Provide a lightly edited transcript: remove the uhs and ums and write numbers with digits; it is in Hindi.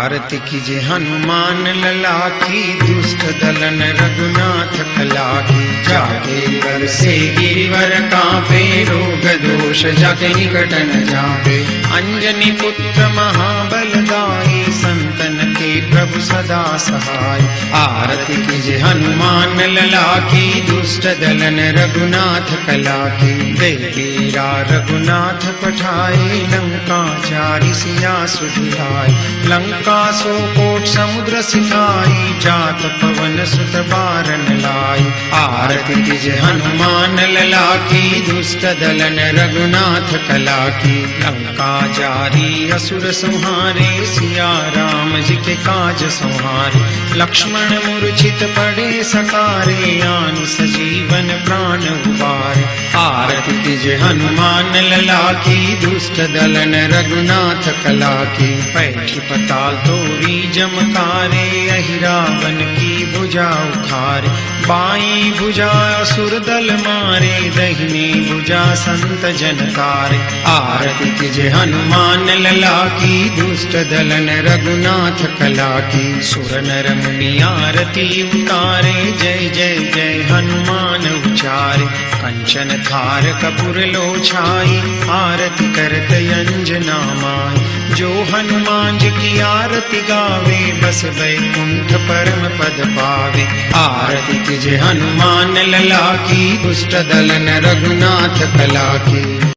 आरती कीजे हनुमान लला की, दुष्ट दलन रघुनाथ कला की। जाके कर से गिरिवर कांपे, रोग दोष जाके निकट न जावे। अंजनी पुत्र महाबलदाई, संतन के प्रभु सदा सहाय। आरती कीजे हनुमान लला की, दुष्ट दलन रघुनाथ कला की। देवीरा रघुनाथ पठाए, लंका चारि सिया सुधियाए। लंका सो कोट समुद्र सिकाई, जात पवन सुत बारन लाई। आरती कीजे हनुमान लला की, दुष्ट दलन रघुनाथ कला की। लंका जारी असुर संहारे, सिया राम जी के काज संहारे। लक्ष्मण मूर्छित पड़े सकारे, आन सजीवन प्राण उबारे। आरती कीजे हनुमान लला की, दुष्ट दलन रघुनाथ कला की। पैठी पताल तोरी जमकारे, अहि रावण की भुजा उखारे। बाई भुजा असुर दल मारे, दहिनी भुजा संत जन तारे। आरती कीजे हनुमान लला की, दुष्ट दलन रघुनाथ कला की। सुर नर मुनि आरती उतारे, जय जय जय हनुमान उचारे। कंचन थार कपूर लो छाई, आरती करत अंजना माई। जो हनुमान जी की आरती गावे, बस वैकुंठ परम पद पावे। आरती कीजे हनुमान लला की, दुष्ट दलन रघुनाथ कला की।